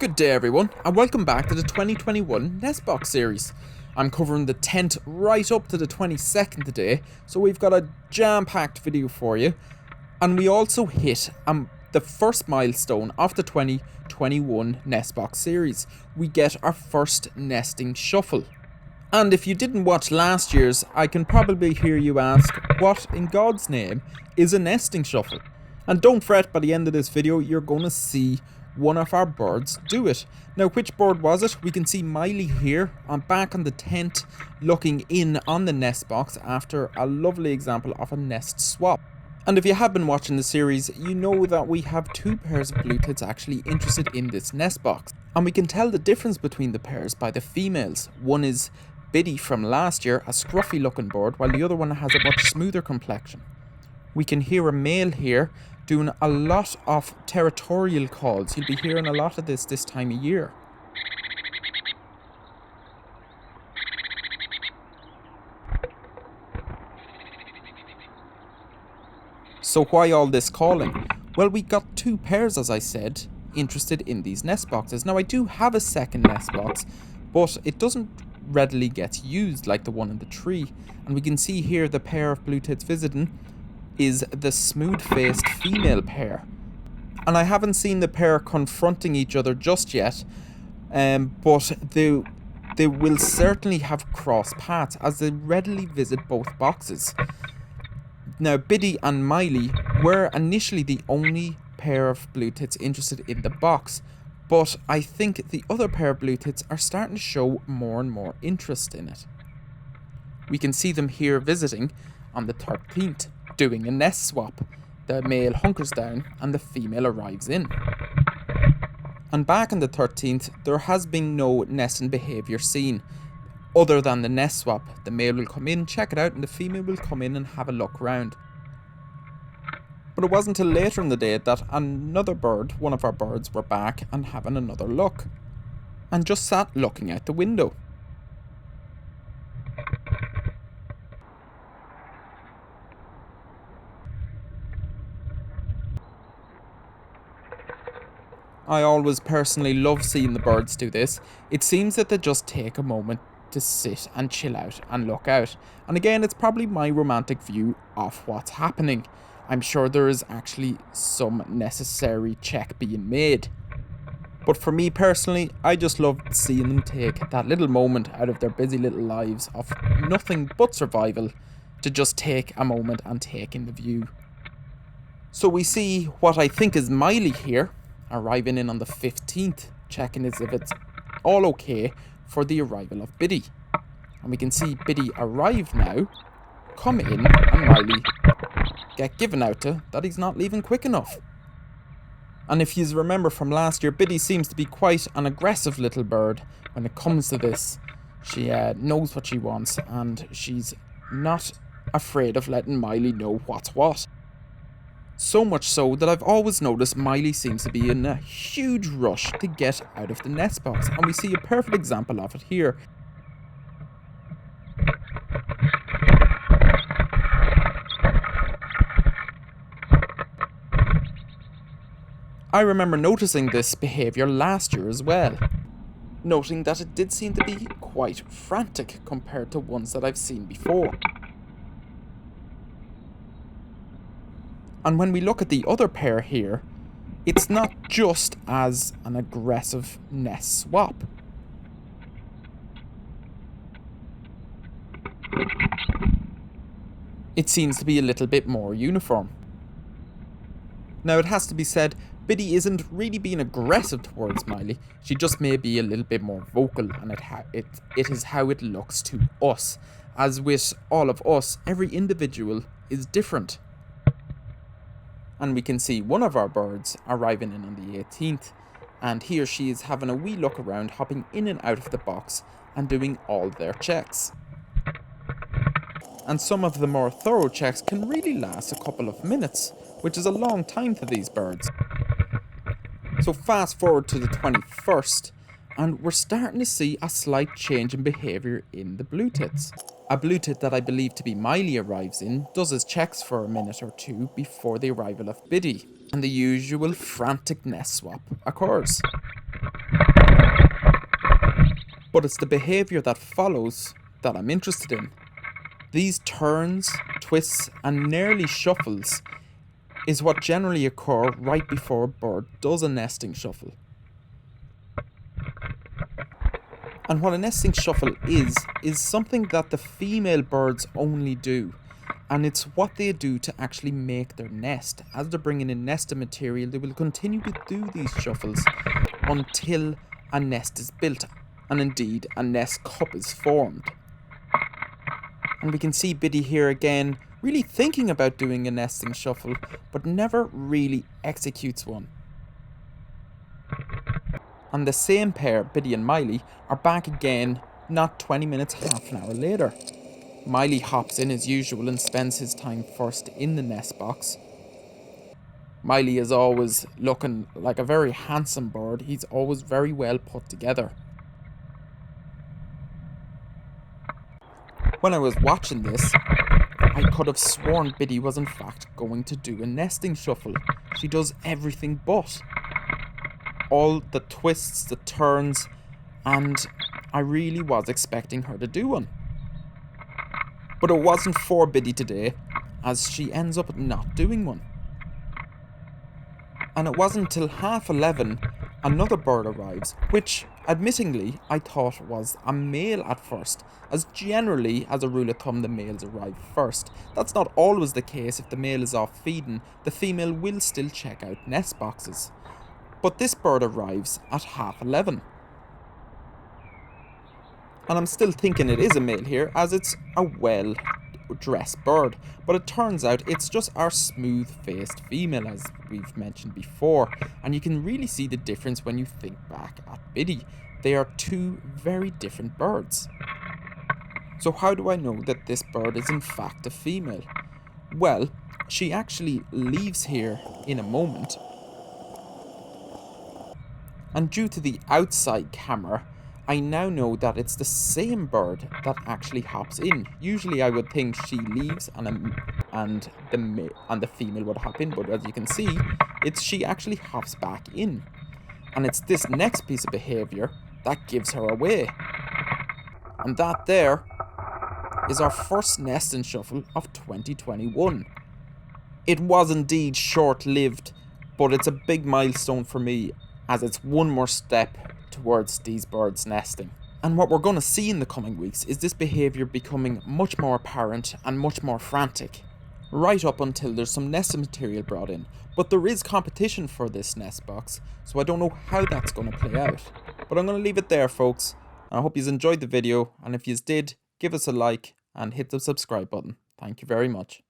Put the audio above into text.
Good day everyone, and welcome back to the 2021 Nestbox series. I'm covering the 10th right up to the 22nd today, so we've got a jam-packed video for you. And we also hit the first milestone of the 2021 Nestbox series. We get our first nesting shuffle. And if you didn't watch last year's, I can probably hear you ask, what in God's name is a nesting shuffle? And don't fret, by the end of this video, you're going to see one of our birds do it. Now, which bird was it? We can see Miley here. I'm back on the tent looking in on the nest box after a lovely example of a nest swap. And if you have been watching the series, you know that we have two pairs of blue tits actually interested in this nest box. And we can tell the difference between the pairs by the females. One is Biddy from last year, a scruffy looking bird, while the other one has a much smoother complexion. We can hear a male here doing a lot of territorial calls. You'll be hearing a lot of this time of year. So why all this calling? Well, we got two pairs, as I said, interested in these nest boxes. Now, I do have a second nest box, but it doesn't readily get used like the one in the tree. And we can see here the pair of blue tits visiting is the smooth-faced female pair. And I haven't seen the pair confronting each other just yet, but they will certainly have crossed paths as they readily visit both boxes. Now, Biddy and Miley were initially the only pair of blue tits interested in the box, but I think the other pair of blue tits are starting to show more and more interest in it. We can see them here visiting on the 13th, doing a nest swap. The male hunkers down and the female arrives in. And back on the 13th, there has been no nesting behaviour seen, other than the nest swap. The male will come in, check it out, and the female will come in and have a look round. But it wasn't until later in the day that another bird, one of our birds, were back and having another look, and just sat looking out the window. I always personally love seeing the birds do this. It seems that they just take a moment to sit and chill out and look out. And again, it's probably my romantic view of what's happening. I'm sure there is actually some necessary check being made. But for me personally, I just love seeing them take that little moment out of their busy little lives of nothing but survival to just take a moment and take in the view. So we see what I think is Miley here, arriving in on the 15th, checking as if it's all okay for the arrival of Biddy. And we can see Biddy arrive now, come in, and Miley get given out to that he's not leaving quick enough. And if you remember from last year, Biddy seems to be quite an aggressive little bird when it comes to this. She knows what she wants, and she's not afraid of letting Miley know what's what. So much so that I've always noticed Miley seems to be in a huge rush to get out of the nest box, and we see a perfect example of it here. I remember noticing this behaviour last year as well, noting that it did seem to be quite frantic compared to ones that I've seen before. And when we look at the other pair here, it's not just as an aggressive nest swap. It seems to be a little bit more uniform. Now, it has to be said, Biddy isn't really being aggressive towards Miley. She just may be a little bit more vocal, and it is how it looks to us. As with all of us, every individual is different. And we can see one of our birds arriving in on the 18th, and here she is having a wee look around, hopping in and out of the box and doing all their checks. And some of the more thorough checks can really last a couple of minutes, which is a long time for these birds. So fast forward to the 21st, and we're starting to see a slight change in behaviour in the blue tits. A blue tit that I believe to be Miley arrives in, does his checks for a minute or two before the arrival of Biddy, and the usual frantic nest swap occurs. But it's the behaviour that follows that I'm interested in. These turns, twists and nearly shuffles is what generally occur right before a bird does a nesting shuffle. And what a nesting shuffle is something that the female birds only do. And it's what they do to actually make their nest. As they're bringing in nesting material, they will continue to do these shuffles until a nest is built. And indeed, a nest cup is formed. And we can see Biddy here again, really thinking about doing a nesting shuffle, but never really executes one. And the same pair, Biddy and Miley, are back again not 20 minutes, half an hour later. Miley hops in as usual and spends his time first in the nest box. Miley is always looking like a very handsome bird. He's always very well put together. When I was watching this, I could have sworn Biddy was in fact going to do a nesting shuffle. She does everything but. All the twists, the turns, and I really was expecting her to do one. But it wasn't for Biddy today, as she ends up not doing one. And it wasn't till 11:30 another bird arrives, which admittingly I thought was a male at first, as generally as a rule of thumb the males arrive first. That's not always the case. If the male is off feeding, the female will still check out nest boxes. But this bird arrives at 11:30. And I'm still thinking it is a male here, as it's a well-dressed bird. But it turns out it's just our smooth-faced female, as we've mentioned before. And you can really see the difference when you think back at Biddy. They are two very different birds. So how do I know that this bird is in fact a female? Well, she actually leaves here in a moment. And due to the outside camera, I now know that it's the same bird that actually hops in. Usually I would think she leaves and the female would hop in, but as you can see, she actually hops back in. And it's this next piece of behaviour that gives her away. And that there is our first nesting shuffle of 2021. It was indeed short-lived, but it's a big milestone for me, as it's one more step towards these birds nesting. And what we're going to see in the coming weeks is this behaviour becoming much more apparent and much more frantic, right up until there's some nesting material brought in. But there is competition for this nest box, so I don't know how that's going to play out. But I'm going to leave it there, folks. I hope you enjoyed the video, and if you did, give us a like and hit the subscribe button. Thank you very much.